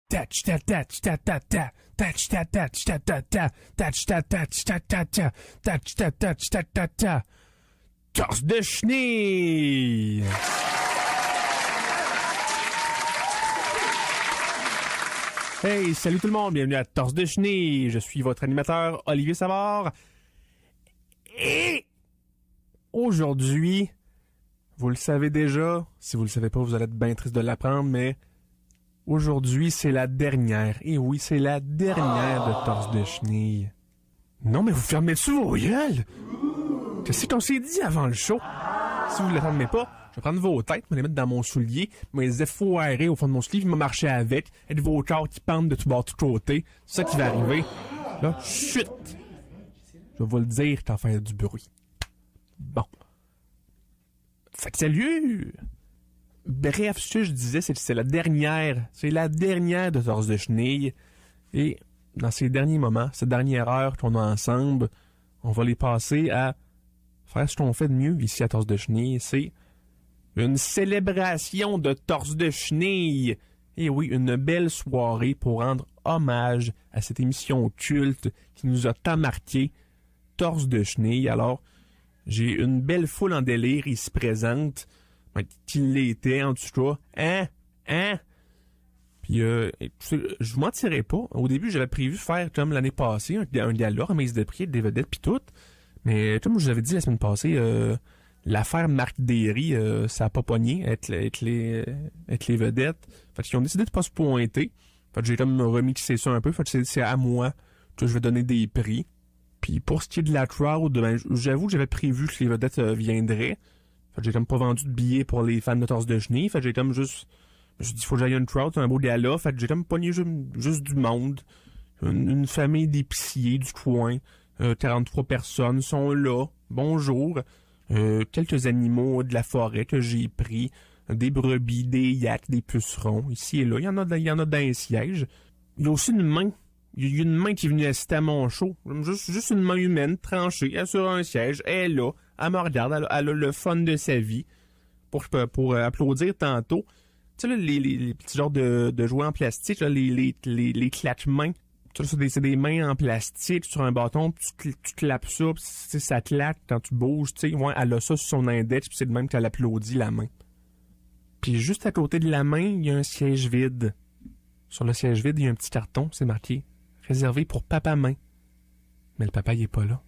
Touch ta touch ta ta ta touch ta touch ta ta ta touch ta touch ta ta ta touch ta touch ta ta ta torse de chenille. Hey, salut tout le monde, bienvenue à Torse de chenille. Je suis votre animateur Olivier Savard. Et aujourd'hui, vous le savez déjà, si vous le savez pas, vous allez être bien triste de l'apprendre, mais aujourd'hui, c'est la dernière. Et oui, c'est la dernière de Torse de chenille. Non, mais vous fermez dessus vos gueules! Qu'est-ce qu'on s'est dit avant le show? Si vous ne le fermez pas, je vais prendre vos têtes, me les mettre dans mon soulier, me les effoirer au fond de mon soulier, me marcher avec, être vos corps qui pendent de tout bord, de tout côté. C'est ça qui va arriver. Là, chut! Je vais vous le dire, t'en faire du bruit. Bon. Fait que salut! Bref, ce que je disais, c'est la dernière. C'est la dernière de Torse de chenille. Et dans ces derniers moments, cette dernière heure qu'on a ensemble, on va les passer à faire ce qu'on fait de mieux ici à Torse de chenille. C'est une célébration de Torse de chenille. Et oui, une belle soirée pour rendre hommage à cette émission culte qui nous a tant marqué, Torse de chenille. Alors, j'ai une belle foule en délire ici présente, qui l'était en tout cas. Puis, je vous mentirais pas. Au début, j'avais prévu faire, comme l'année passée, un gala, remise de prix, des vedettes pis tout. Mais, comme je vous avais dit la semaine passée, l'affaire Marc Derry, ça a pas pogné, être les vedettes. Fait qu'ils ont décidé de pas se pointer. Fait que j'ai comme remixé ça un peu. Fait que c'est à moi que je vais donner des prix. Puis pour ce qui est de la crowd, ben, j'avoue que j'avais prévu que les vedettes viendraient. Fait que j'ai comme pas vendu de billets pour les fans de Torse de chenille. Fait que j'ai comme juste... Je me suis dit, faut que j'aille une crowd, c'est un beau gala. Fait que j'ai comme pogné juste du monde. Une famille d'épiciers du coin. 43 personnes sont là. Bonjour. Quelques animaux de la forêt que j'ai pris. Des brebis, des yaks, des pucerons. Ici et là. Il y en a dans les sièges. Il y a aussi une main. Il y a une main qui est venue assister à mon show. Juste une main humaine, tranchée, elle est sur un siège. Elle est là. Elle me regarde. Elle a le fun de sa vie. Pour applaudir tantôt. Tu sais, là, les petits genres de jouets en plastique, là, les claque-mains. Tu sais, c'est des mains en plastique sur un bâton, puis tu clapes ça, puis ça claque quand tu bouges, tu sais. Ouais, elle a ça sur son index, puis c'est de même qu'elle applaudit la main. Puis juste à côté de la main, il y a un siège vide. Sur le siège vide, il y a un petit carton, c'est marqué « Réservé pour papa main ». Mais le papa, il est pas là.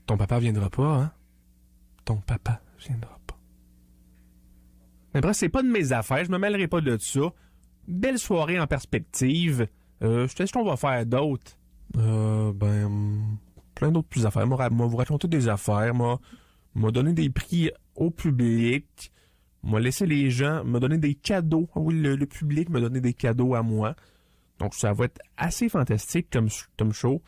Ton papa viendra pas, hein? Ton papa viendra pas. Mais bref, c'est pas de mes affaires, je me mêlerai pas de ça. Belle soirée en perspective. Je sais ce qu'on va faire d'autre. Plein d'autres petites affaires. Moi, vous raconter des affaires. Moi, donner des prix au public. Moi, laisser les gens me donner des cadeaux. Oui, le public me donner des cadeaux à moi. Donc, ça va être assez fantastique comme show.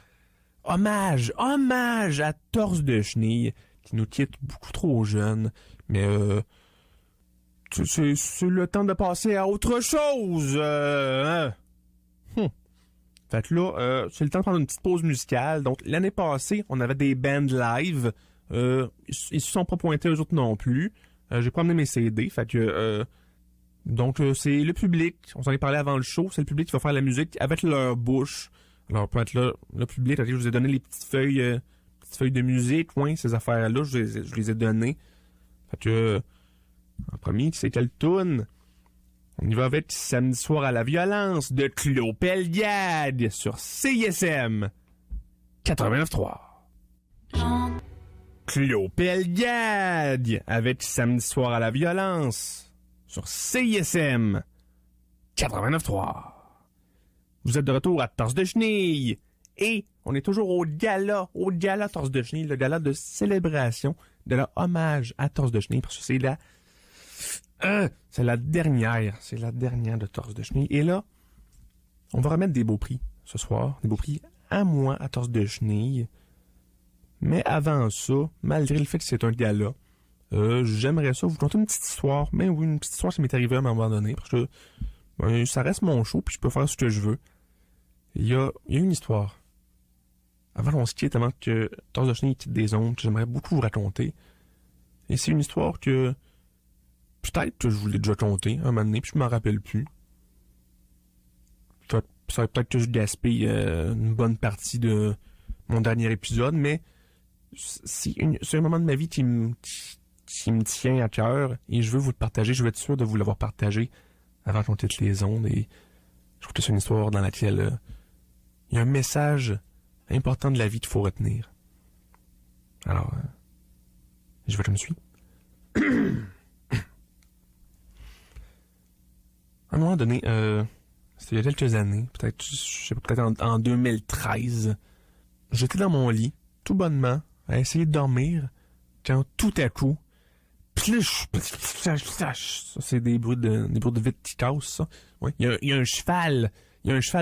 Hommage à Torse de chenille, qui nous quitte beaucoup trop jeune. Mais, c'est le temps de passer à autre chose. Fait que là, c'est le temps de prendre une petite pause musicale. Donc, l'année passée, on avait des bands live. Ils se sont pas pointés eux autres non plus. J'ai pas amené mes CD. Fait que, donc, c'est le public. On s'en est parlé avant le show. C'est le public qui va faire la musique avec leur bouche. Alors, peut être là, le public, je vous ai donné les petites feuilles de musique, ouais, ces affaires-là, je les ai données. Fait que, en premier, c'est quelle toune? On y va avec Samedi soir à la violence de Claude Pelgad sur CISM 89.3. Claude Pelgad avec Samedi soir à la violence sur CISM 89.3. Vous êtes de retour à Torse de chenille et on est toujours au gala Torse de chenille, le gala de célébration, de la hommage à Torse de chenille parce que c'est la dernière de Torse de chenille. Et là, on va remettre des beaux prix ce soir, des beaux prix à moi à Torse de chenille. Mais avant ça, malgré le fait que c'est un gala, j'aimerais ça vous conter une petite histoire. Mais oui, une petite histoire qui m'est arrivée à un moment donné, parce que ça reste mon show, puis je peux faire ce que je veux. Il y a une histoire. Avant qu'on se quitte, avant que Torse de chenille quitte des ondes, que j'aimerais beaucoup vous raconter. Et c'est une histoire que peut-être que je vous l'ai déjà conté un moment donné, puis je m'en rappelle plus. ça va peut-être que je gaspille une bonne partie de mon dernier épisode, mais c'est un moment de ma vie qui me tient à cœur et je veux vous le partager. Je veux être sûr de vous l'avoir partagé avant qu'on quitte les ondes. Et je trouve que c'est une histoire dans laquelle il y a un message important de la vie qu'il faut retenir. Alors, je vais comme suit. À un moment donné, c'était il y a quelques années, peut-être, je sais pas, peut-être en 2013, j'étais dans mon lit, tout bonnement, à essayer de dormir, quand tout à coup, ça, c'est des bruits de vitres qui cassent, ça. Ouais. Il y a un cheval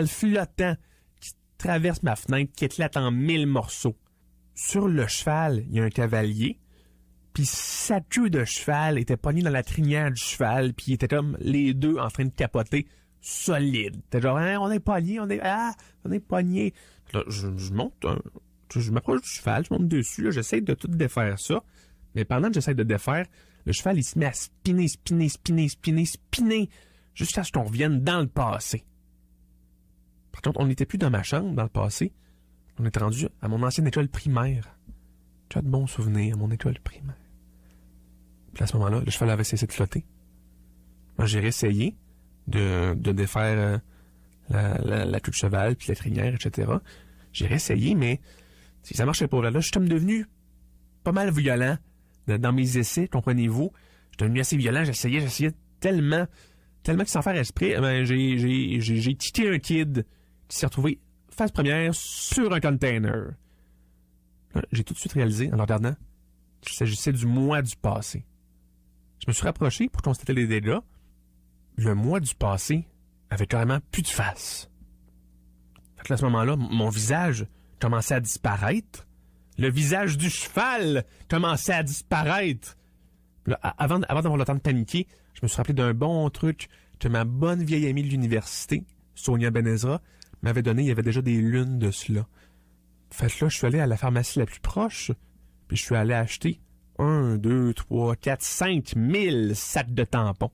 flottant qui traverse ma fenêtre, qui éclate en 1000 morceaux. Sur le cheval, il y a un cavalier, puis sa queue de cheval était pognée dans la crinière du cheval, puis il était comme les deux en train de capoter solide. C'était genre, hein, on est pognés, on est pognés. Là, je monte, je m'approche du cheval, je monte dessus, là, j'essaie de tout défaire ça. Mais pendant que j'essaie de défaire, le cheval, il se met à spinner, jusqu'à ce qu'on revienne dans le passé. Par contre, on n'était plus dans ma chambre, dans le passé. On était rendu à mon ancienne école primaire. Tu as de bons souvenirs à mon école primaire. Puis à ce moment-là, le cheval avait cessé de flotter. Moi, j'ai réessayé de défaire la queue de cheval, puis la crinière, etc. J'ai réessayé, mais si ça marchait pas là, je suis comme devenu pas mal violent dans mes essais, comprenez-vous. Je suis devenu assez violent, j'essayais tellement que sans faire esprit, j'ai quitté un kid qui s'est retrouvé face première sur un container. Là, j'ai tout de suite réalisé, en le regardant, qu'il s'agissait du mois du passé. Je me suis rapproché pour constater les dégâts. Le mois du passé avait carrément plus de face. Fait que là, à ce moment-là, mon visage commençait à disparaître. Le visage du cheval commençait à disparaître. Là, avant d'avoir le temps de paniquer, je me suis rappelé d'un bon truc que ma bonne vieille amie de l'université, Sonia Benezra, m'avait donné il y avait déjà des lunes de cela. Fait que là, je suis allé à la pharmacie la plus proche, puis je suis allé acheter 1, 2, 3, 4, 5 000 sacs de tampons.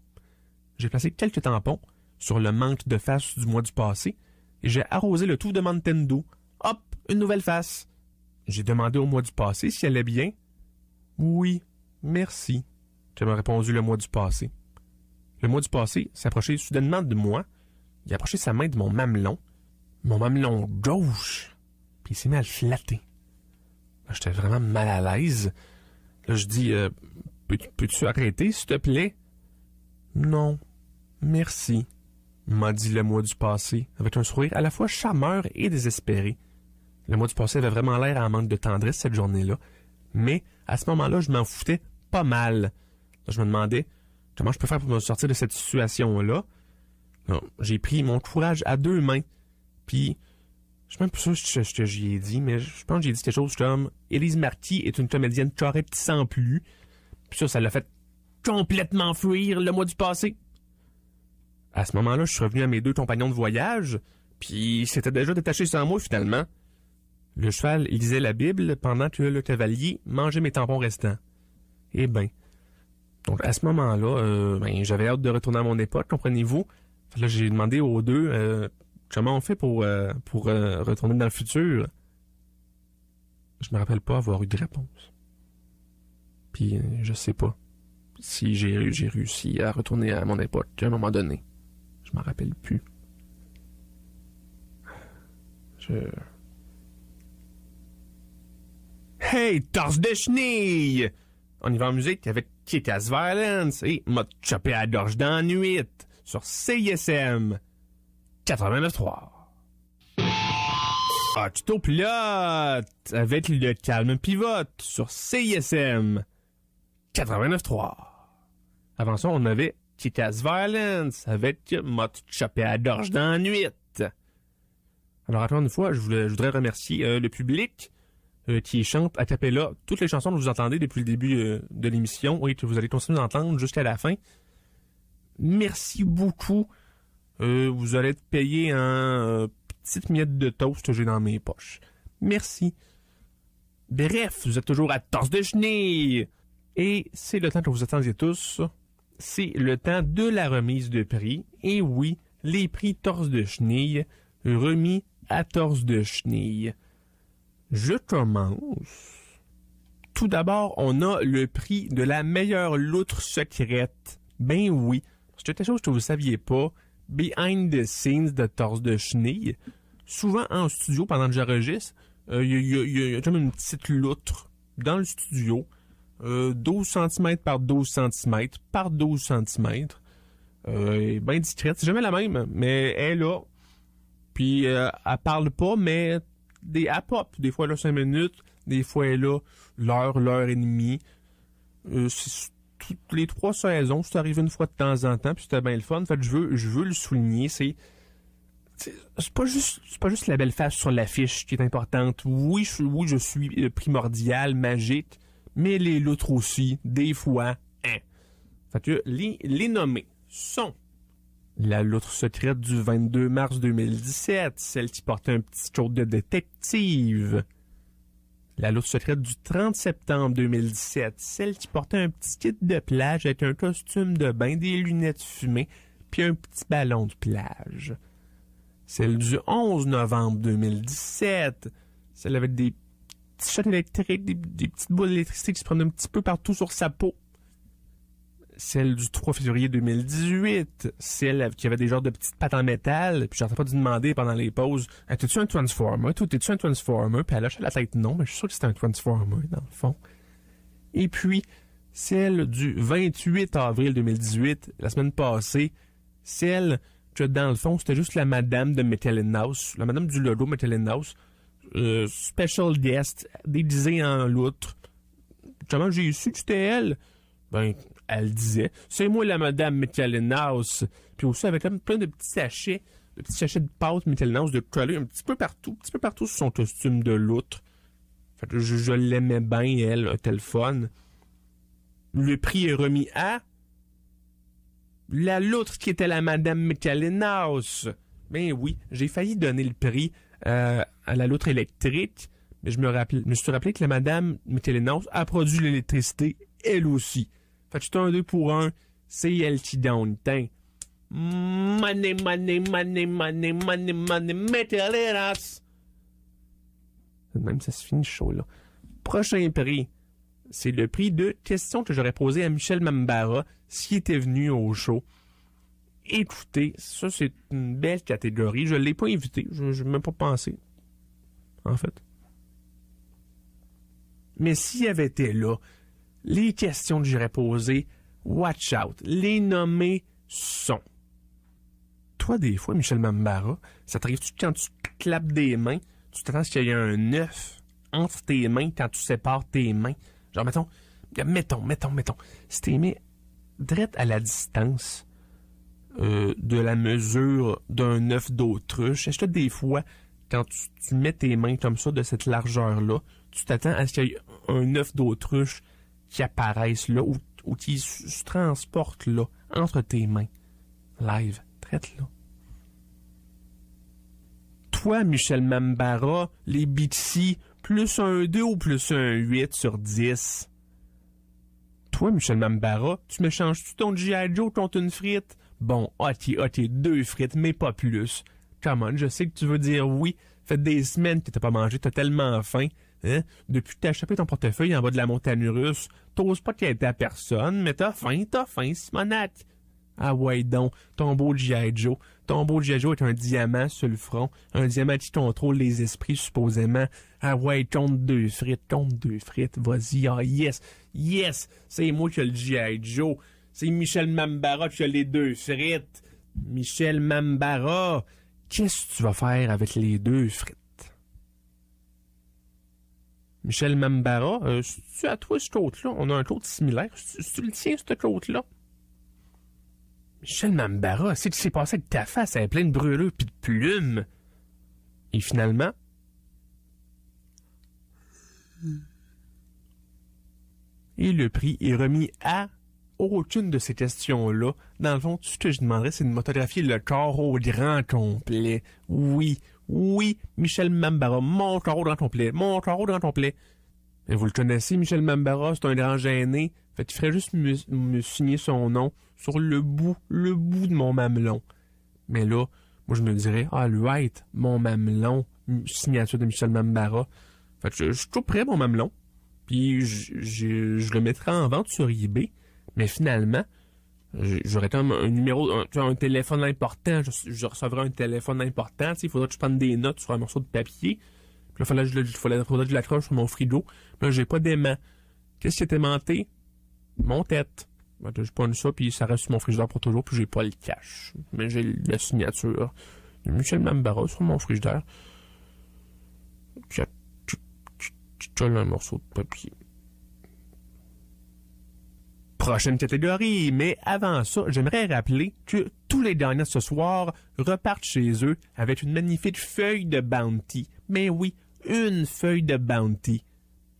J'ai placé quelques tampons sur le manque de face du mois du passé, et j'ai arrosé le tout de Mountain Dew. Hop, une nouvelle face. J'ai demandé au mois du passé si elle allait bien. Oui, merci, tu m'as répondu le mois du passé. Le mois du passé s'approchait soudainement de moi. Il a approché sa main de mon mamelon gauche, puis il s'est mis à le flatter. Là, j'étais vraiment mal à l'aise. Là, je dis, peux-tu arrêter, s'il te plaît? Non, merci, m'a dit le mois du passé, avec un sourire à la fois charmeur et désespéré. Le mois du passé avait vraiment l'air en manque de tendresse cette journée-là, mais à ce moment-là, je m'en foutais pas mal. Là, je me demandais comment je peux faire pour me sortir de cette situation-là. Là, j'ai pris mon courage à deux mains, puis je suis même pas sûr ce que j'y ai dit, mais je pense que j'ai dit quelque chose comme « Élise Marquis est une comédienne correcte sans plus ». Puis ça l'a fait complètement fuir le mois du passé. À ce moment-là, je suis revenu à mes deux compagnons de voyage, puis c'était déjà détaché sans moi finalement. Le cheval, il lisait la Bible pendant que le cavalier mangeait mes tampons restants. Eh ben. Donc à ce moment-là, j'avais hâte de retourner à mon époque, comprenez-vous. Fait là, j'ai demandé aux deux comment on fait pour retourner dans le futur. Je me rappelle pas avoir eu de réponse. Puis je sais pas si j'ai réussi à retourner à mon époque à un moment donné. Je m'en rappelle plus. Hey, torse de chenille! On y va en musique avec Kick-Ass Violence et m'a chopé à la gorge dans la nuit sur CISM 89.3. Autopilote avec le calme pivote sur CISM 89.3. Avant ça, on avait Kick-Ass Violence avec m'a chopé à la gorge dans la nuit. Alors, encore une fois, je voudrais remercier le public qui chante a cappella toutes les chansons que vous entendez depuis le début de l'émission et que vous allez continuer d'entendre jusqu'à la fin. Merci beaucoup. Vous allez être payé en petite miette de toast que j'ai dans mes poches. Merci. Bref, vous êtes toujours à Torse de Chenille. Et c'est le temps que vous attendiez tous. C'est le temps de la remise de prix. Et oui, les prix Torse de Chenille remis à torse de chenille. Je commence. Tout d'abord, on a le prix de la meilleure loutre secrète. Ben oui, c'est quelque chose que vous ne saviez pas. Behind the scenes de torse de chenille. Souvent en studio, pendant que j'enregistre, il y a comme une petite loutre dans le studio. 12 cm par 12 cm par 12 cm. Bien discrète. C'est jamais la même, mais elle est là. Puis, elle parle pas, mais elle pop. Des fois, elle a 5 minutes. Des fois, elle a l'heure et demie. C'est toutes les 3 saisons. C'est arrivé une fois de temps en temps, puis c'était bien le fun. En fait, je veux le souligner. C'est pas juste la belle face sur l'affiche qui est importante. Oui, je suis primordial, magique, mais les loutres aussi, des fois, hein. Fait que les nommés sont la loutre secrète du 22 mars 2017, celle qui portait un petit coat de détective. La loutre secrète du 30 septembre 2017, celle qui portait un petit kit de plage avec un costume de bain, des lunettes fumées, puis un petit ballon de plage. Celle du 11 novembre 2017, celle avec des petits chocs électriques, des petites boules d'électricité qui se prenaient un petit peu partout sur sa peau. Celle du 3 février 2018, celle qui avait des genres de petites pattes en métal, puis j'arrêtais pas de demander pendant les pauses, « T'es-tu un Transformer? Toi, t'es-tu un Transformer? » Puis elle lâchait la tête non, mais je suis sûr que c'était un Transformer, dans le fond. Et puis, celle du 28 avril 2018, la semaine passée, celle que, dans le fond, c'était juste la madame de Metal House, la madame du logo Metal House, special guest, déguisée en loutre. Comment j'ai su que c'était elle? Ben, elle disait, c'est moi la madame Metal House. Puis aussi, avec comme plein de petits sachets de pâte Metal House de coller un petit peu partout sur son costume de loutre. Fait que je l'aimais bien, elle, un tel fun. Le prix est remis à la loutre qui était la madame Metal House. Ben oui, j'ai failli donner le prix à la loutre électrique, mais je me suis rappelé que la madame Metal House a produit l'électricité, elle aussi. Fait que c'est un 2 pour 1, c'est elle qui donne. Money, money, money, money, money, money, Metal House. Même ça se finit ce show-là. Prochain prix, c'est le prix de question que j'aurais posé à Michel Mambara s'il était venu au show. Écoutez, ça c'est une belle catégorie. Je l'ai pas invité, je n'ai même pas pensé. En fait. Mais s'il avait été là, les questions que j'aurais posées, watch out, les nommés sont. Toi, des fois, Michel Mambara, ça t'arrive-tu quand tu clapes des mains, tu t'attends à ce qu'il y ait un œuf entre tes mains quand tu sépares tes mains? Genre, mettons, si t'es mis direct à la distance de la mesure d'un œuf d'autruche, est-ce que des fois, quand tu mets tes mains comme ça, de cette largeur-là, tu t'attends à ce qu'il y ait un œuf d'autruche qui apparaisse là, ou qui se transporte là, entre tes mains. Live, traite là. Toi, Michel Mambara, les Bixi, plus un 2 ou plus un 8 sur 10. Toi, Michel Mambara, tu m'échanges-tu ton G.I. Joe contre une frite? Bon, ok, 2 frites, mais pas plus. Come on, je sais que tu veux dire oui. Fait des semaines que t'as pas mangé, t'as tellement faim. Hein? Depuis que t'as échappé ton portefeuille en bas de la montagne russe, t'oses pas qu'il y ait à personne, mais t'as faim, Simonac. Ah ouais donc, ton beau G.I. Joe. Ton beau G.I. Joe est un diamant sur le front, un diamant qui contrôle les esprits supposément. Ah ouais, compte 2 frites, vas-y, ah yes, c'est moi qui ai le G.I. Joe. C'est Michel Mambara qui a les 2 frites. Michel Mambara, qu'est-ce que tu vas faire avec les 2 frites? Michel Mambara, c'est-tu à toi ce côte-là? On a un côte similaire. C'est-tu le tien, ce côte-là? Michel Mambara, c'est que s'est passé avec ta face, elle est pleine de brûlures pis de plumes. Et finalement... Et le prix est remis à aucune de ces questions-là. Dans le fond, tout ce que je demanderais, c'est de photographier le corps au grand complet. Oui, Michel Mambara, mon corps au grand complet. Et vous le connaissez, Michel Mambara, c'est un grand gêné. Fait qu'il ferait juste me signer son nom sur le bout de mon mamelon. Mais là, moi, je me dirais, right, mon mamelon, signature de Michel Mambara. Fait que je suis tout prêt, mon mamelon. Puis je le mettrai en vente sur eBay. Mais finalement, j'aurais un numéro, un téléphone important. Je recevrais un téléphone important. Il faudrait que je prenne des notes sur un morceau de papier. Puis là, faudrait que je l'accroche sur mon frigo. Là, j'ai pas d'aimant. Qu'est-ce qui est aimanté? Mon tête. Je pogne ça, puis ça reste sur mon frigidaire pour toujours, puis j'ai pas le cash. Mais j'ai la signature de Michel Mambara sur mon frigidaire. J'ai un morceau de papier. Prochaine catégorie, mais avant ça, j'aimerais rappeler que tous les gagnants ce soir repartent chez eux avec une magnifique feuille de Bounty. Mais oui, une feuille de Bounty.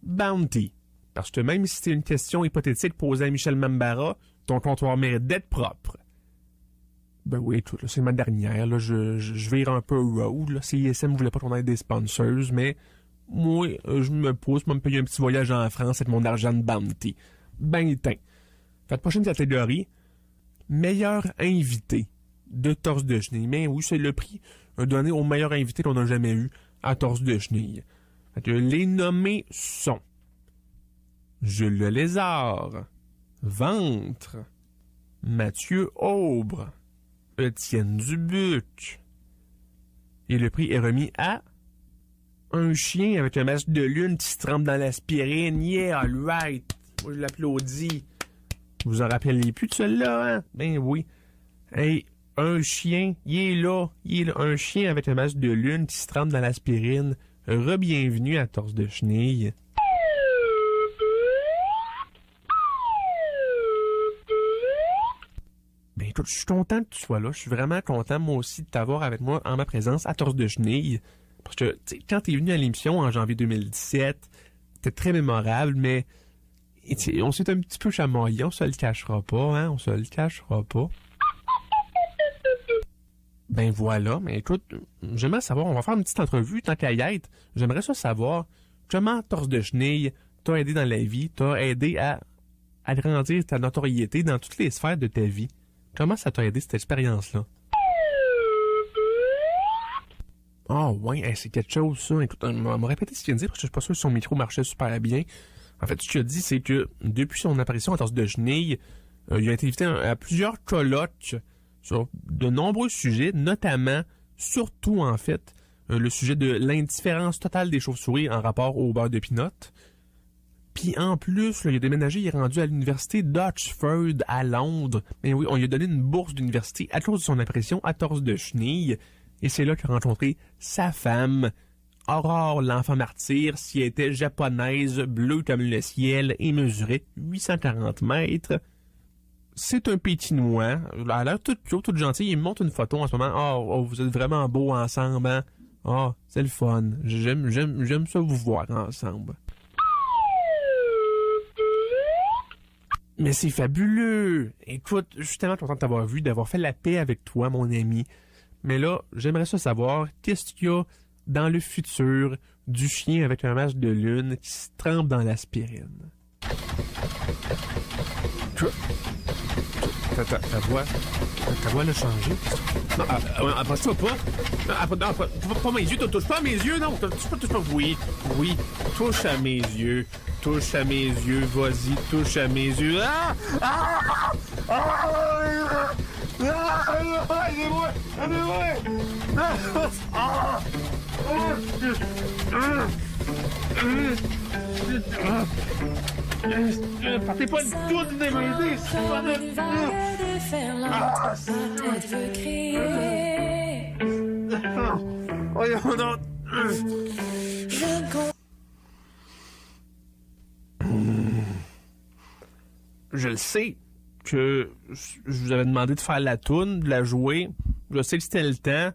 Bounty. Parce que même si c'est une question hypothétique posée à Michel Mambara, ton comptoir mérite d'être propre. Ben oui, tout, là, c'est ma dernière. Là, je vire un peu road. Là. CISM voulait pas qu'on ait des sponsors, mais moi, je me pousse pour me payer un petit voyage en France avec mon argent de Bounty. Ben éteint. Fait la prochaine catégorie, meilleur invité de Torse de Chenille. Mais oui, c'est le prix donné au meilleur invité qu'on n'a jamais eu à Torse de Chenille. Fait que les nommés sont Jules le Lézard, Ventre, Mathieu Aubre, Étienne Dubuc. Et le prix est remis à un chien avec un masque de lune qui se trempe dans l'aspirine. Yeah, all right. Moi, je l'applaudis. Vous en rappelez plus de celle-là, hein? Ben oui. Hey, un chien, il est là. Un chien avec un masque de lune qui se trempe dans l'aspirine. Re-bienvenue à Torse de Chenille. Ben écoute, je suis content que tu sois là. Je suis vraiment content, moi aussi, de t'avoir avec moi en ma présence à Torse de Chenille. Parce que, tu sais, quand t'es venu à l'émission en janvier 2017, c'était très mémorable, mais on s'est un petit peu chamaillé, on se le cachera pas, hein, on se le cachera pas. Ben voilà, mais écoute, j'aimerais savoir, on va faire une petite entrevue, tant qu'à y être, j'aimerais ça savoir comment Torse de Chenille t'a aidé dans la vie, t'a aidé à agrandir ta notoriété dans toutes les sphères de ta vie. Comment ça t'a aidé, cette expérience-là? Ah ouais, hey, c'est quelque chose, ça. Écoute, on m'a répété ce qu'il vient de dire, parce que je suis pas sûr que son micro marchait super bien. En fait, ce qu'il a dit, c'est que depuis son apparition à Torse de Chenille, il a été invité à plusieurs colloques sur de nombreux sujets, notamment, surtout en fait, le sujet de l'indifférence totale des chauves-souris en rapport au beurre de pinot. Puis en plus, là, il a déménagé, il est rendu à l'université d'Oxford à Londres. Mais oui, on lui a donné une bourse d'université à cause de son apparition à Torse de Chenille. Et c'est là qu'il a rencontré sa femme, Aurore l'enfant martyr, si elle était japonaise, bleue comme le ciel et mesurait 840 mètres. C'est un pétinois. Elle a l'air toute cute, toute gentille. Il me montre une photo en ce moment. Oh, vous êtes vraiment beaux ensemble, hein? Oh, c'est le fun. J'aime ça vous voir ensemble. Mais c'est fabuleux! Écoute, je suis tellement content de t'avoir vu, d'avoir fait la paix avec toi, mon ami. Mais là, j'aimerais ça savoir, qu'est-ce qu'il y a dans le futur du chien avec un masque de lune qui se trempe dans l'aspirine? Ta voix l'a changé. Non, approche-toi pas. Pas mes yeux, touche pas à mes yeux, non. Touche pas. Oui, touche à mes yeux. Touche à mes yeux, vas-y, touche à mes yeux. Partez pas du tout de m'aider, c'est pas Je le sais que je vous avais demandé de faire la toune, de la jouer. Je sais que c'était le temps.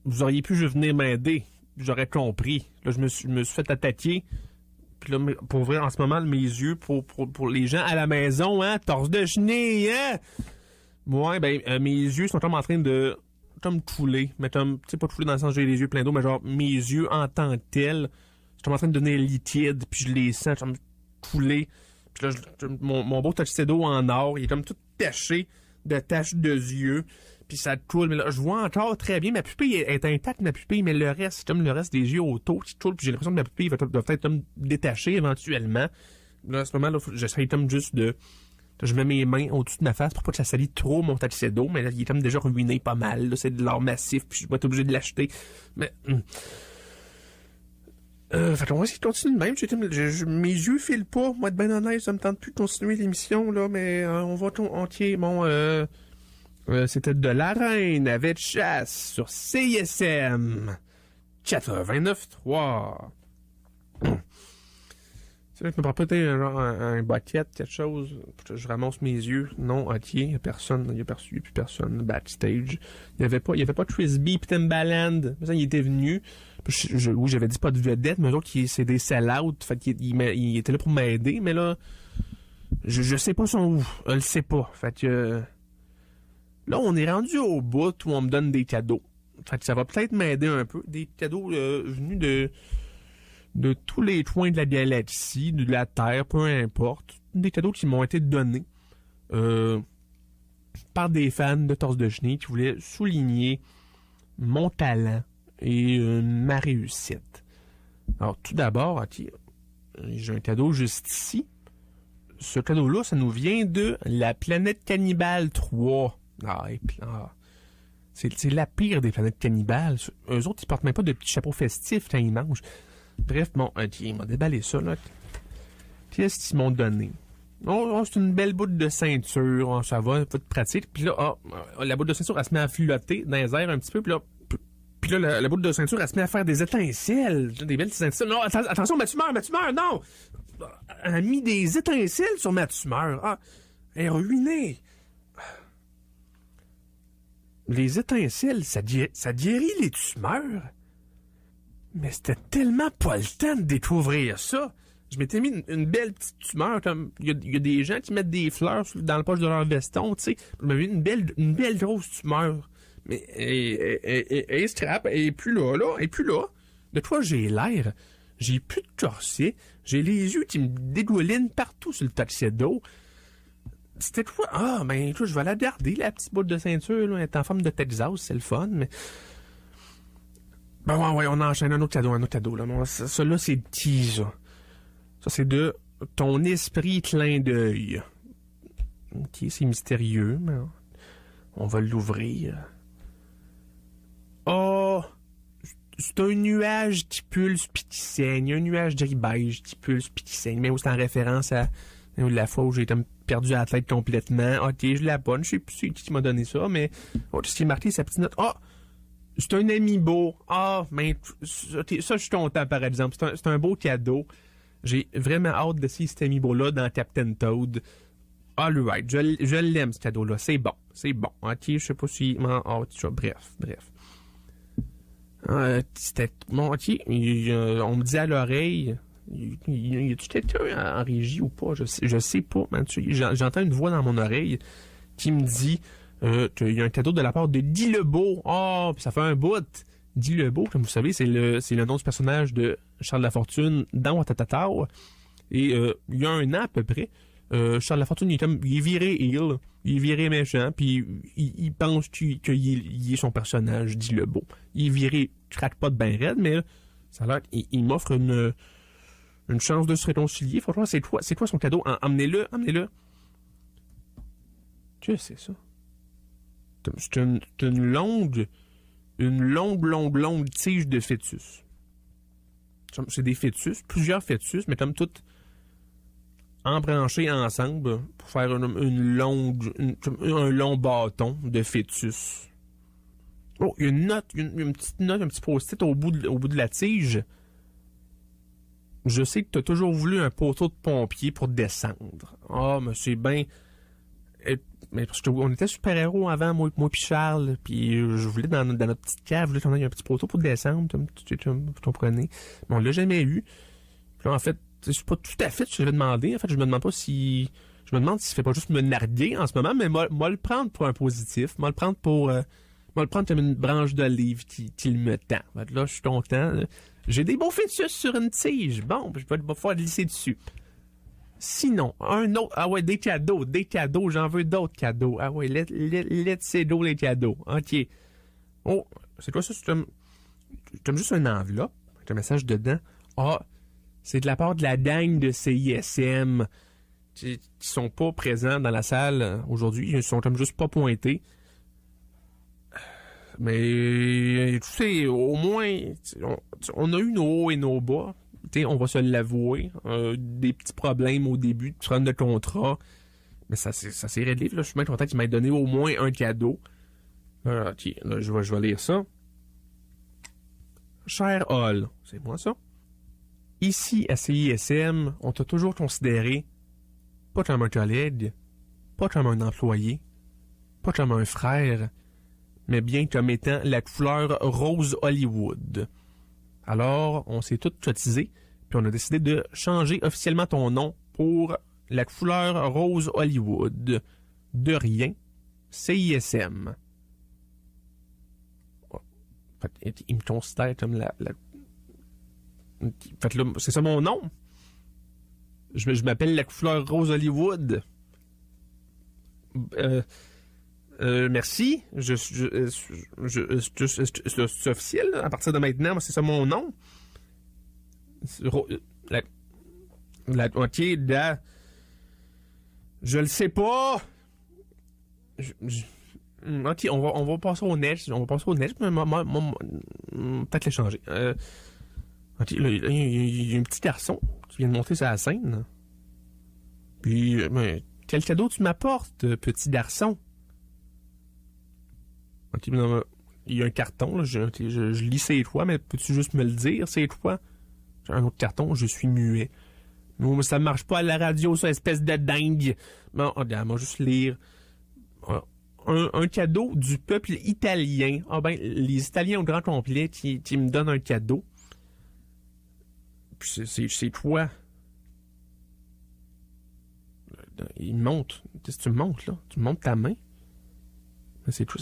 Vous auriez pu venir m'aider. J'aurais compris. Là, je me suis fait attaquer. Puis là, pour ouvrir en ce moment mes yeux pour les gens à la maison, hein, Torse de Chenille, hein? Ouais, ben, mes yeux sont comme en train de couler. Mais comme, tu sais, pas couler dans le sens où j'ai les yeux pleins d'eau, mais genre, mes yeux en tant que tels, sont en train de devenir liquides, puis je les sens comme couler. Puis là, mon beau tuxedo en or, il est comme tout taché de taches de yeux. puis ça tourne. Mais là, je vois encore très bien. Ma pupille est intacte, ma pupille, mais le reste, comme le reste des yeux autour qui tournent, puis j'ai l'impression que ma pupille doit peut-être comme détacher éventuellement. Là, à ce moment-là, j'essaie comme juste de... Je mets mes mains au-dessus de ma face pour pas que ça salisse trop mon Tuxedo, mais là, il est comme déjà ruiné pas mal. Là, c'est de l'or massif, puis je vais être obligé de l'acheter. Mais... fait qu'on va essayer de continuer de même. Mes yeux filent pas. Moi, de ben honnête, ça me tente plus de continuer l'émission, là, mais on va entier. Bon, c'était De la Reine avec Chasse sur CISM 89.3. C'est vrai que je me prends peut-être un bucket, quelque chose. Je ramasse mes yeux. Non, entier. Il n'y a personne. Il n'y a plus personne backstage. Il n'y avait pas Trisby pis Timbaland. Mais ça, il était venu. Oui, j'avais dit pas de vedette, mais eux autres, c'est des sell-out. Fait qu'il était là pour m'aider, mais là, je sais pas son où. Je le sais pas. Fait que, là, on est rendu au bout où on me donne des cadeaux. Fait que ça va peut-être m'aider un peu. Des cadeaux venus de tous les coins de la galaxie, de la Terre, peu importe. Des cadeaux qui m'ont été donnés par des fans de Torse de Chenille qui voulaient souligner mon talent et ma réussite. Alors, tout d'abord, j'ai un cadeau juste ici. Ce cadeau-là, ça nous vient de la planète Cannibale 3. C'est la pire des planètes cannibales. Eux autres, ils portent même pas de petits chapeaux festifs quand ils mangent. Bref, bon, ils m'ont déballé ça, là. Qu'est-ce qu'ils m'ont donné? C'est une belle bout de ceinture, ça va, un peu de pratique. Puis là, la bout de ceinture, elle se met à flotter dans les airs un petit peu, puis là, la bout de ceinture, elle se met à faire des étincelles. Des belles étincelles. Non, attention, ma tumeur, non! Elle a mis des étincelles sur ma tumeur. Elle est ruinée. Les étincelles, ça guérit les tumeurs. Mais c'était tellement pas le temps de découvrir ça. Je m'étais mis une belle petite tumeur, comme il y a des gens qui mettent des fleurs dans le poche de leur veston, tu sais. Je m'avais mis une belle grosse tumeur. Mais elle scrap, elle est plus là, elle est plus là. De quoi j'ai l'air? J'ai plus de corset, j'ai les yeux qui me dégoulinent partout sur le Tuxedo. C'était quoi? Je vais la garder, la petite boule de ceinture, là. Elle est en forme de Texas, c'est le fun, mais... Ouais, on enchaîne un autre cadeau, là. Ça, c'est petit, ça. Ça, c'est de ton esprit clin d'œil. Ok, c'est mystérieux, mais on va l'ouvrir. C'est un nuage qui pulse pis qui saigne. Un nuage gris beige qui pulse pis qui saigne. Mais c'est en référence à la fois où j'ai perdu la tête complètement. Ok, je la bonne. Je sais plus qui m'a donné ça, mais ce qui est marqué, sa petite note. C'est un amiibo. Mais ça, je suis content, par exemple. C'est un beau cadeau. J'ai vraiment hâte d'essayer cet amiibo-là dans Captain Toad. All right. Je l'aime, ce cadeau-là. C'est bon. Ok, je sais pas si... Bref. C'était... Bon, ok. On me dit à l'oreille... Y a-tu quelqu'un en régie ou pas? Je sais pas. J'entends une voix dans mon oreille qui me dit... qu'il y a un cadeau de la part de Guy Lebeau. Puis ça fait un bout. Guy Lebeau, comme vous savez, c'est le nom du personnage de Charles Lafortune dans Watatata. Et il y a un an à peu près, Charles Lafortune, il est viré heel, il est viré méchant, puis il pense qu'il est son personnage, Guy Lebeau. Il est viré craque-pas de ben raide, mais ça a l'air qu'il m'offre une chance de se réconcilier. Franchement, c'est quoi son cadeau? Emmenez-le. Qu'est-ce que c'est ça? C'est une longue tige de fœtus. C'est des fœtus, plusieurs fœtus, mais comme toutes embranchés ensemble pour faire un long bâton de fœtus. Il y a une note, une petite note, un petit post-it au bout de la tige. Je sais que tu as toujours voulu un poteau de pompier pour descendre. Mais c'est bien... Mais parce qu'on était super-héros avant, moi puis Charles, puis je voulais dans notre petite cave, là, on a un petit poteau pour descendre, tu comprenais. Mais on l'a jamais eu. Puis là, en fait, c'est pas tout à fait ce que j'avais demandé. En fait, je me demande s'il fait pas juste me narguer en ce moment, mais moi le prendre pour un positif, moi le prendre comme une branche d'olive qui me tend. Fait que là, je suis content. J'ai des beaux fœtus sur une tige. Bon, je vais pouvoir glisser dessus. Sinon, un autre... Ah ouais, des cadeaux, j'en veux d'autres cadeaux. Ah ouais, let's go les cadeaux. OK. Oh, c'est quoi ça? C'est juste une enveloppe avec un message dedans. Ah, c'est de la part de la gang de CISM qui sont pas présents dans la salle aujourd'hui. Ils sont comme juste pas pointés. Mais, tu sais, au moins, on a eu nos hauts et nos bas. On va se l'avouer. Des petits problèmes au début de prendre de contrat. Mais ça s'est réglé. Là, je suis bien content qu'il m'ait donné au moins un cadeau. OK, là, je vais lire ça. Cher Hall, c'est moi ça? Ici, à CISM, on t'a toujours considéré pas comme un collègue, pas comme un employé, pas comme un frère, mais bien comme étant la couleur rose Hollywood. Alors, on s'est tous cotisés, puis on a décidé de changer officiellement ton nom pour la couleur rose Hollywood. De rien, CISM. Fait, il me considère comme la... Fait là, c'est ça mon nom. Je m'appelle la couleur rose Hollywood. Merci. C'est officiel, là. À partir de maintenant, c'est ça mon nom. OK, là... Je le sais pas. OK, on va passer au neige. Peut-être l'échanger. OK, là, il y a un petit garçon qui vient de monter sur la scène. Puis, quel cadeau tu m'apportes, petit garçon? OK, non, il y a un carton, là, je lis c'est quoi, mais peux-tu juste me le dire, c'est quoi? J'ai un autre carton, je suis muet. Non, mais ça marche pas à la radio, ça, espèce de dingue. Bon, regarde, moi, juste lire. Un cadeau du peuple italien. Ah ben, les Italiens au grand complet qui me donnent un cadeau. Puis c'est toi. Il monte. Qu'est-ce que tu me montres, là? Tu me montres ta main? C'est toi.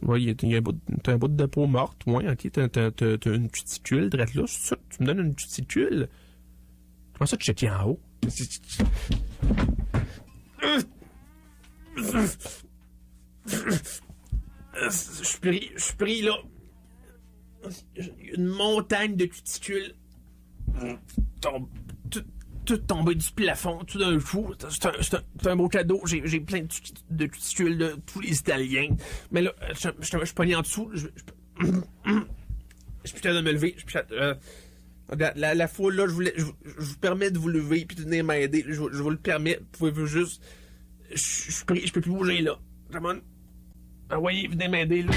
Ouais, t'as un bout de peau morte, ouais, ok. T'as une cuticule, drette là. C'est ça, tu me donnes une cuticule? Comment ça, tu checkes en haut? Je suis pris, là. Une montagne de cuticules. Tout tombé du plafond, tout d'un coup. C'est un beau cadeau. J'ai plein de cuticules de tous les Italiens. Mais là, je suis pogné en dessous. Je suis putain de me lever. La foule, là, je vous permets de vous lever puis de venir m'aider. Je vous le permets. Vous pouvez juste... Je suis pris, je peux plus bouger, là. Come on. Ah ouais, venez m'aider, là.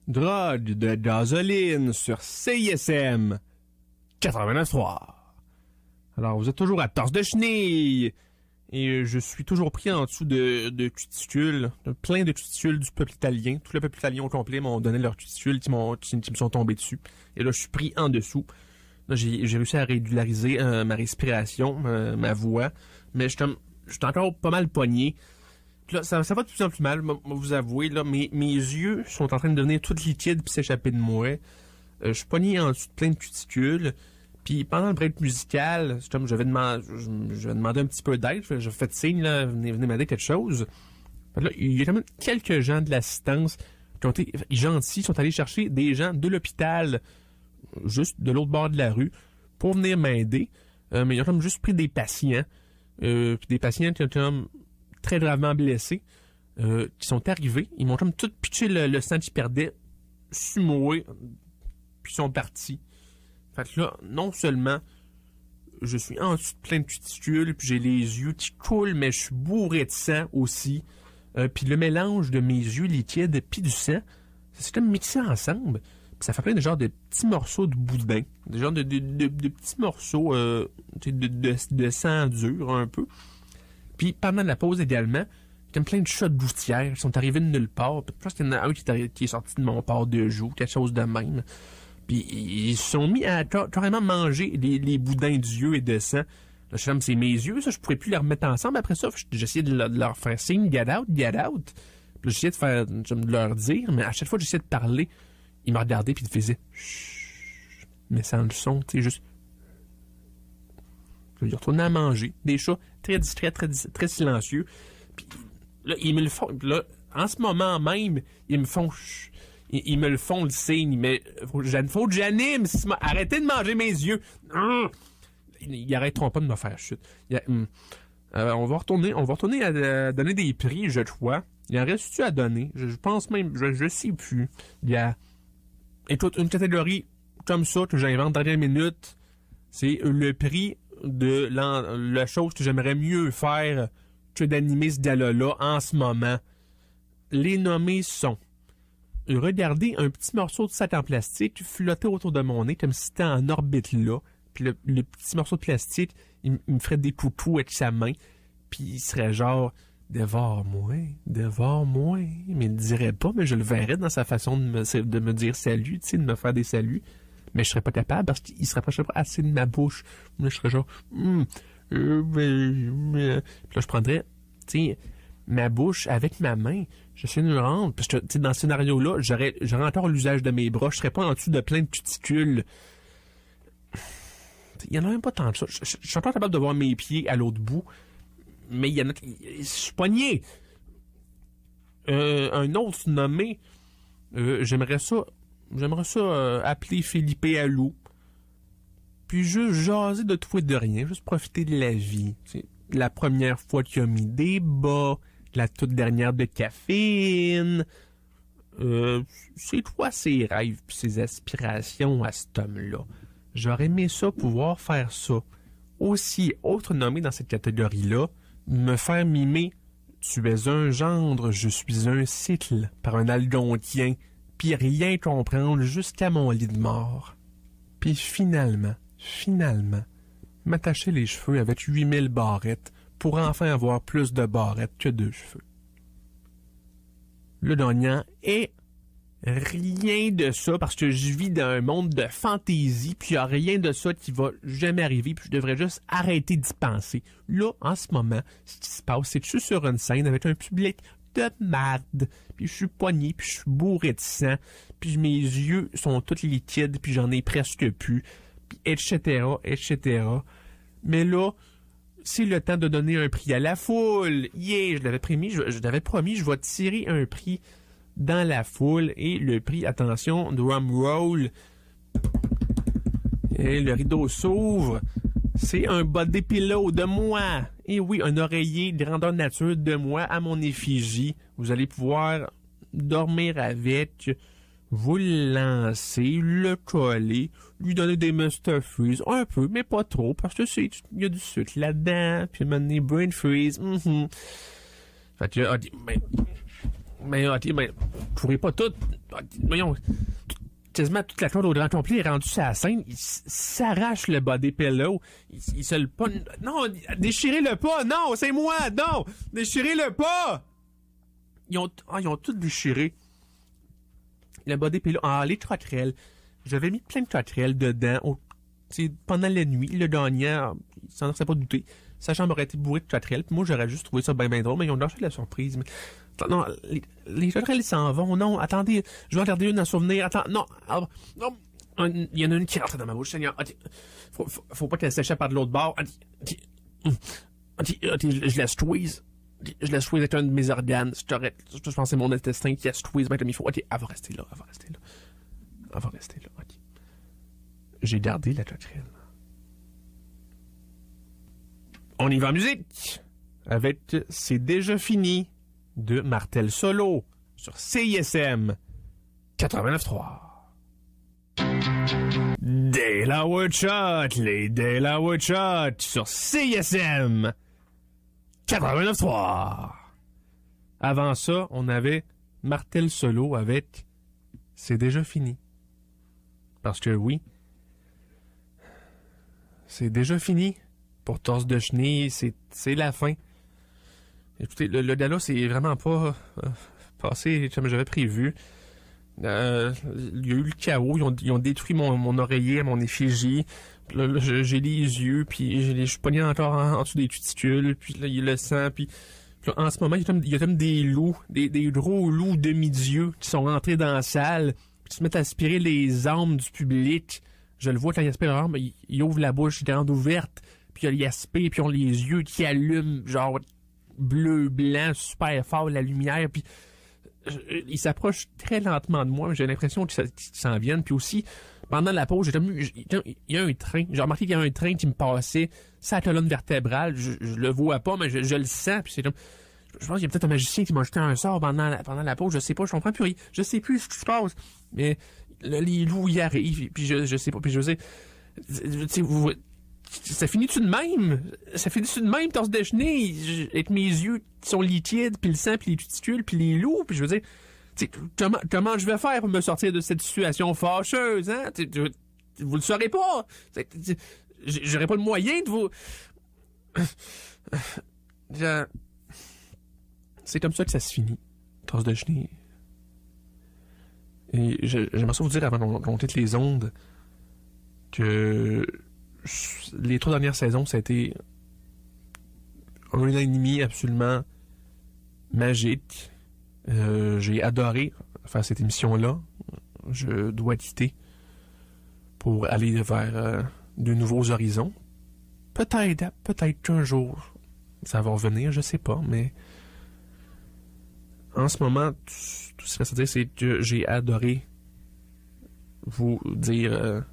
Drogue de gasoline sur CISM 89.3. Alors, vous êtes toujours à torse de chenille. Et je suis toujours pris en dessous de cuticules, plein de cuticules du peuple italien. Tout le peuple italien au complet m'ont donné leurs cuticules qui me sont tombés dessus. Et là, je suis pris en dessous. Là, j'ai réussi à régulariser ma respiration, ma voix. Mais je suis encore pas mal pogné. Puis là, ça va de plus en plus mal, vous avouer. Là, mes yeux sont en train de devenir tout liquides puis s'échapper de moi. Je suis pogné en dessous de plein de cuticules. Puis pendant le break musical, c'est comme je vais demander un petit peu d'aide. Je fais de signe, là, venez m'aider quelque chose. Là, il y a quand même quelques gens de l'assistance qui ont été gentils, sont allés chercher des gens de l'hôpital, juste de l'autre bord de la rue, pour venir m'aider. Mais ils ont comme juste pris des patients. Puis des patients qui ont comme très gravement blessés, qui sont arrivés. Ils m'ont comme tout pitché le sang qu'ils perdaient, sumoué, puis ils sont partis. Fait que là, non seulement je suis en dessous de plein de cuticules, puis j'ai les yeux qui coulent, mais je suis bourré de sang aussi. Puis le mélange de mes yeux liquides puis du sang, c'est comme mixé ensemble. Puis ça fait plein de genres de petits morceaux de boudin, des genres de petits morceaux de sang dur un peu. Puis pendant la pause également, comme plein de chats de gouttière qui sont arrivés de nulle part. Puis je pense qu'il y en a un qui est sorti de mon port de joue, quelque chose de même. Puis ils se sont mis à carrément manger les boudins d'yeux et de sang. Là, je suis comme, c'est mes yeux, ça, je pourrais plus les remettre ensemble. Après ça, j'essayais de leur faire signe, get out. Puis là, j'essayais de leur dire, mais à chaque fois que j'essayais de parler, ils me regardaient puis ils faisaient chut, mais sans le son, tu sais, juste Je vais retourner à manger. Des chats très discrets, très silencieux. Puis là, ils me le font. Là, en ce moment même, ils me font... Ils me le font le signe, mais faut que j'anime. Arrêtez de manger mes yeux. Ils arrêteront pas de me faire chute. On va retourner à donner des prix, je crois. Il en reste-tu à donner? Je pense même, je sais plus. Il y a une catégorie comme ça que j'invente dans dernière minute. C'est le prix de la chose que j'aimerais mieux faire que d'animer ce gala-là en ce moment. Les nommés sont: regarder un petit morceau de sac en plastique flotter autour de mon nez comme si c'était en orbite là. Puis le petit morceau de plastique, il me ferait des poupous avec sa main. Puis il serait genre, dévore-moi. Mais il ne dirait pas, mais je le verrais dans sa façon de me dire salut, tu sais, de me faire des saluts. Mais je serais pas capable parce qu'il se rapprocherait pas assez de ma bouche. Là, je serais genre, puis là, je prendrais, tu sais, ma bouche avec ma main. J'essaie de me rendre. Parce que, tu sais, dans ce scénario-là, j'aurais encore l'usage de mes bras. Je serais pas en dessous de plein de cuticules. Il y en a même pas tant de ça. Je suis encore capable de voir mes pieds à l'autre bout. Mais il y en a... Je suis pogné. Un autre nommé, j'aimerais ça appeler Philippe Allou. Puis juste jaser de tout et de rien. Juste profiter de la vie. C'est la première fois qu'il a mis des bas. La toute dernière de caféine. C'est quoi ses rêves puis ses aspirations à cet homme-là? J'aurais aimé ça, pouvoir faire ça. Aussi, autre nommé dans cette catégorie-là, me faire mimer « Tu es un gendre, je suis un cycle » par un algontien, puis rien comprendre jusqu'à mon lit de mort. Puis finalement, m'attacher les cheveux avec 8000 barrettes pour enfin avoir plus de barrettes que de cheveux. Le gagnant est rien de ça, parce que je vis dans un monde de fantaisie, puis il n'y a rien de ça qui va jamais arriver, puis je devrais juste arrêter d'y penser. Là, en ce moment, ce qui se passe, c'est que je suis sur une scène avec un public de marde, puis je suis poigné, puis je suis bourré de sang, puis mes yeux sont tous liquides, puis j'en ai presque plus, puis etc. Mais là, c'est le temps de donner un prix à la foule. Je l'avais promis, je vais tirer un prix dans la foule, et le prix, attention, drum roll, et le rideau s'ouvre, c'est un body pillow de moi, et oui, un oreiller grandeur nature de moi à mon effigie. Vous allez pouvoir dormir avec, vous le lancer, le coller, lui donner des Mr. Freeze, un peu, mais pas trop, parce que il y a du sucre là-dedans, puis maintenant, brain freeze, Fait que, mais, vous pourrez pas tout. Voyons, quasiment toute la claude au grand complet est rendue sur la scène. Il s'arrache le body pillow. Il se le pas. Non, déchirez-le pas. Non, c'est moi. Non, déchirez-le pas. Ils ont tout déchiré. Le body pillow. Les trotterelles. J'avais mis plein de trotterelles dedans. Pendant la nuit, le gagnant, il s'en serait pas douté. Sa chambre aurait été bourrée de trotterelles. Puis moi, j'aurais juste trouvé ça bien drôle. Mais ils ont lâché la surprise. Mais... Non, les trotterelles s'en vont. Non, attendez, je vais regarder une en souvenir. Attends, non. Il y en a une qui rentre dans ma bouche, Seigneur. Faut pas qu'elle s'échappe par de l'autre bord. Je la squeeze. Je la squeeze avec un de mes organes. Je pense que c'est mon intestin qui la squeeze bien comme il faut. Ok, elle va rester là. Ok. J'ai gardé la trotterelle. On y va en musique. Avec C'est déjà fini de Martel Solo sur CISM 89.3. Delaware Shot, les Delaware Shot sur CISM 89.3. Avant ça, on avait Martel Solo avec C'est déjà fini. Parce que oui, c'est déjà fini. Pour Torse de Chenille, c'est la fin. Écoutez, le gala, c'est vraiment pas passé comme j'avais prévu. Il y a eu le chaos. Ils ont détruit mon oreiller, mon effigie. Puis là, j'ai les yeux, puis je suis pogné encore en dessous des cuticules. Puis là, il y a le sang. Puis là, en ce moment, il y a comme des loups, des gros loups demi-dieux qui sont rentrés dans la salle, puis qui se mettent à aspirer les âmes du public. Je le vois quand il aspire l'âme, il ouvre la bouche grande ouverte. puis il y a l'ISP, puis ils ont les yeux qui allument, genre bleu, blanc, super fort, la lumière, puis ils s'approchent très lentement de moi, j'ai l'impression qu'ils s'en viennent, puis aussi, pendant la pause, il y a un train, j'ai remarqué qu'il y a un train qui me passait, sa colonne vertébrale, je le vois pas, mais je le sens, puis c'est comme, je pense qu'il y a peut-être un magicien qui m'a jeté un sort pendant la pause, je sais pas, je comprends plus rien, je sais plus ce qui se passe, mais les loups y arrivent, puis je sais pas, puis je sais, tu sais, ça finit-tu de même? Ça finit-tu de même, torse déjeuner, avec mes yeux qui sont liquides, puis le sang, puis les tuticules, puis les loups, puis je veux dire, comment je vais faire pour me sortir de cette situation fâcheuse, hein? Vous le saurez pas! J'aurais pas le moyen de vous... C'est comme ça que ça se finit, torse déjeuner. Et j'aimerais ça vous dire, avant qu'on quitte les ondes, que les 3 dernières saisons, ça a été un an et demi absolument magique. J'ai adoré faire cette émission-là. Je dois quitter pour aller vers de nouveaux horizons. Peut-être qu'un jour, ça va revenir, je sais pas, mais en ce moment, tout ce que ça veut dire, c'est que j'ai adoré vous dire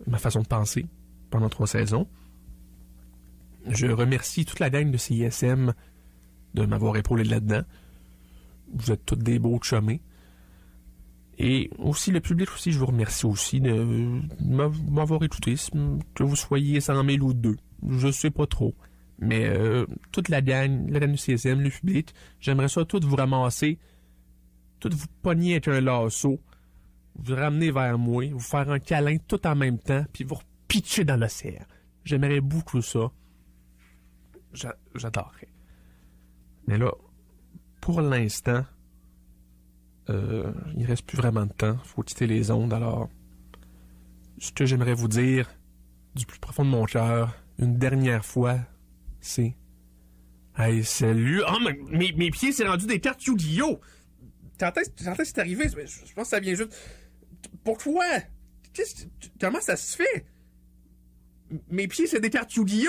ma façon de penser pendant 3 saisons. Je remercie toute la gang de CISM de m'avoir épaulé là-dedans. Vous êtes tous des beaux chummés. Et aussi le public aussi, je vous remercie aussi de m'avoir écouté, que vous soyez 100 000 ou 2. Je sais pas trop. Mais toute la gang du CISM, le public, j'aimerais ça tout vous ramasser, tout vous pogner avec un lasso, vous ramener vers moi, vous faire un câlin tout en même temps, puis vous pitcher dans l'océan. J'aimerais beaucoup ça. J'adorerais. Mais là, pour l'instant, il reste plus vraiment de temps. Faut quitter les ondes. Alors, ce que j'aimerais vous dire du plus profond de mon cœur, une dernière fois, c'est... Hey, salut! Oh, mes pieds, c'est rendu des cartes Yu-Gi-Oh! Quand est-ce que c'est arrivé? Je pense que ça vient juste... Pourquoi? Comment ça se fait? Mes pieds, c'est des cartes Yu-Gi-Oh!